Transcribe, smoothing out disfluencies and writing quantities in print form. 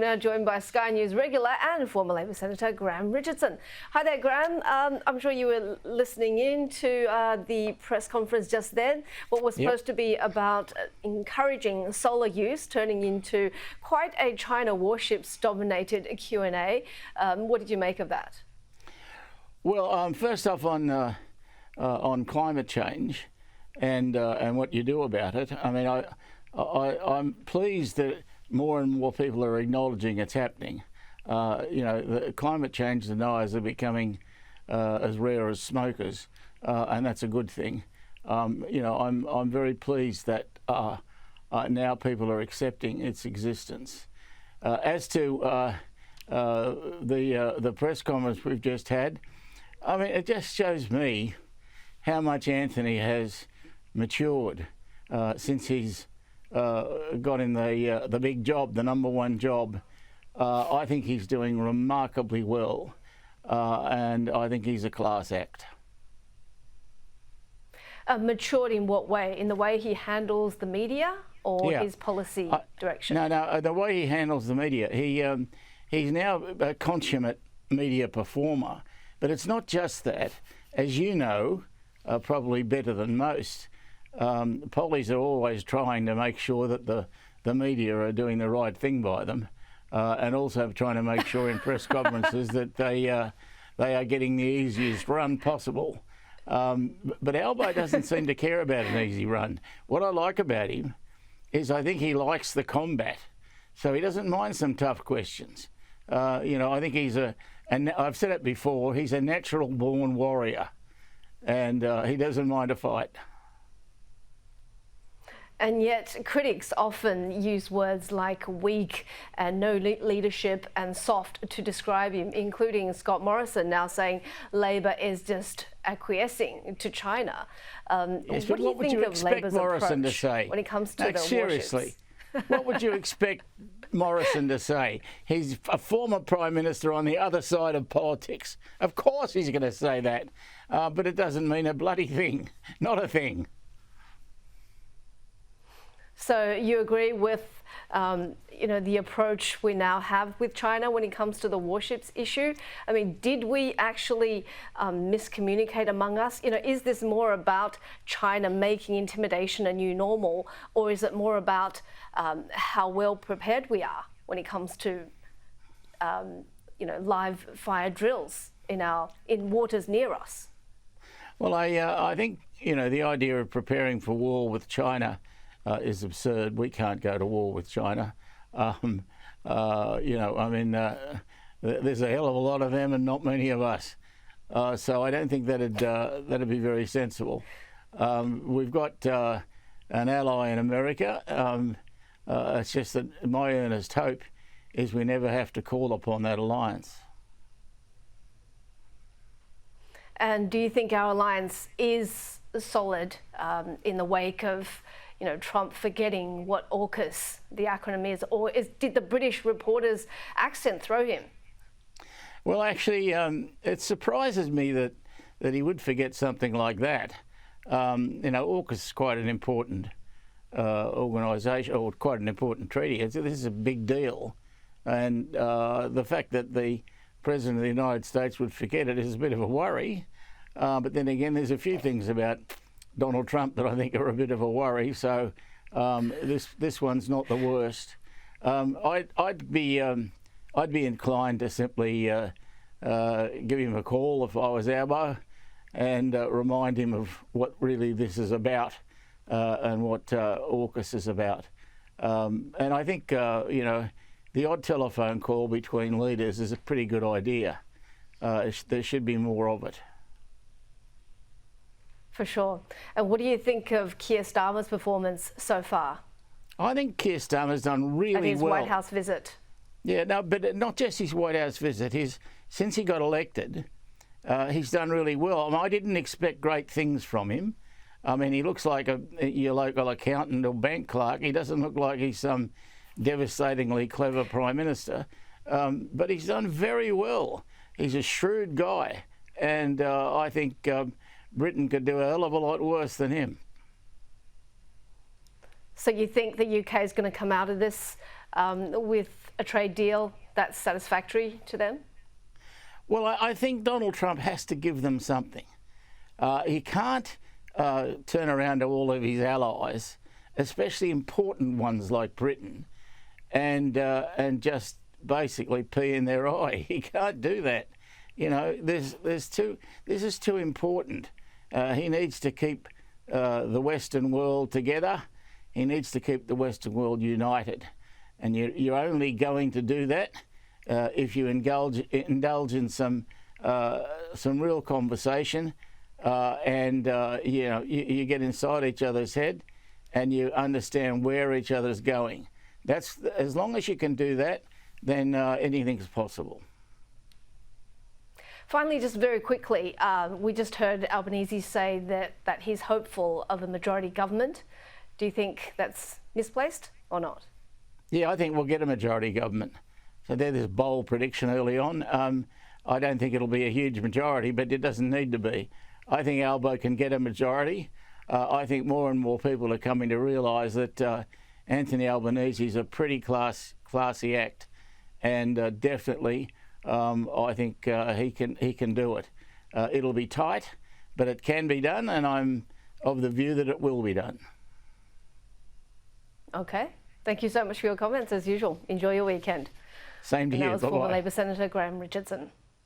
Now joined by Sky News regular and former Labor Senator Graham Richardson. Hi there, Graham. I'm sure you were listening in to the press conference just then. What was supposed to be about encouraging solar use turning into quite a China warships-dominated Q&A. What did you make of that? Well, first off, on climate change and what you do about it. I mean, I'm pleased that more and more people are acknowledging it's happening. The climate change deniers are becoming as rare as smokers, and that's a good thing. I'm very pleased that now people are accepting its existence. As to the press conference we've just had, I mean, it just shows me how much Anthony has matured since he's got in the big job, the #1 job. I think he's doing remarkably well, and I think he's a class act. Matured in what way? In the way he handles the media or his policy direction? No, the way he handles the media. He's now a consummate media performer, but it's not just that. As you know, probably better than most, pollies are always trying to make sure that the media are doing the right thing by them, and also trying to make sure in press conferences that they are getting the easiest run possible. But Albo doesn't seem to care about an easy run. What I like about him is I think he likes the combat, so he doesn't mind some tough questions. I think and I've said it before, he's a natural-born warrior, and he doesn't mind a fight. And yet critics often use words like weak and no leadership and soft to describe him, including Scott Morrison now saying Labor is just acquiescing to China. Yes, what do you think of Labor's Morrison approach to say? When it comes to the seriously, warships? What would you expect Morrison to say? He's a former Prime Minister on the other side of politics. Of course he's going to say that, but it doesn't mean a bloody thing. Not a thing. So you agree with, the approach we now have with China when it comes to the warships issue? I mean, did we actually miscommunicate among us? Is this more about China making intimidation a new normal, or is it more about how well prepared we are when it comes to, live fire drills in waters near us? Well, I think, the idea of preparing for war with China is absurd. We can't go to war with China. There's a hell of a lot of them and not many of us. So I don't think that'd be very sensible. We've got an ally in America. It's just that my earnest hope is we never have to call upon that alliance. And do you think our alliance is solid in the wake of Trump forgetting what AUKUS, the acronym is, or did the British reporter's accent throw him? Well, actually, it surprises me that he would forget something like that. AUKUS is quite an important organisation, or quite an important treaty. This is a big deal. And the fact that the President of the United States would forget it is a bit of a worry. But then again, there's a few things about Donald Trump that I think are a bit of a worry. So this one's not the worst. I'd be inclined to simply give him a call if I was Albo and remind him of what really this is about and what AUKUS is about. And I think the odd telephone call between leaders is a pretty good idea. There should be more of it. For sure. And what do you think of Keir Starmer's performance so far? I think Keir Starmer's done really well. At his White House visit. Yeah, no, but not just his White House visit. Since he got elected, he's done really well. I mean, I didn't expect great things from him. I mean, he looks like your local accountant or bank clerk. He doesn't look like he's some devastatingly clever Prime Minister. But he's done very well. He's a shrewd guy. And I think Britain could do a hell of a lot worse than him. So you think the UK is going to come out of this with a trade deal that's satisfactory to them? Well, I think Donald Trump has to give them something. He can't turn around to all of his allies, especially important ones like Britain, and just basically pee in their eye. He can't do that. You know, this is too important. He needs to keep the Western world together. He needs to keep the Western world united, and you're only going to do that if you indulge in some real conversation, and you know, you get inside each other's head, and you understand where each other's going. That's as long as you can do that, then anything's possible. Finally, just very quickly, we just heard Albanese say that he's hopeful of a majority government. Do you think that's misplaced or not? Yeah, I think we'll get a majority government. So there's this bold prediction early on. I don't think it'll be a huge majority, but it doesn't need to be. I think Albo can get a majority. I think more and more people are coming to realise that Anthony Albanese is a pretty classy act, and definitely I think he can do it. It'll be tight, but it can be done, and I'm of the view that it will be done. Okay. Thank you so much for your comments, as usual. Enjoy your weekend. Same to you. And that was former Bye-bye. Labor Senator Graham Richardson.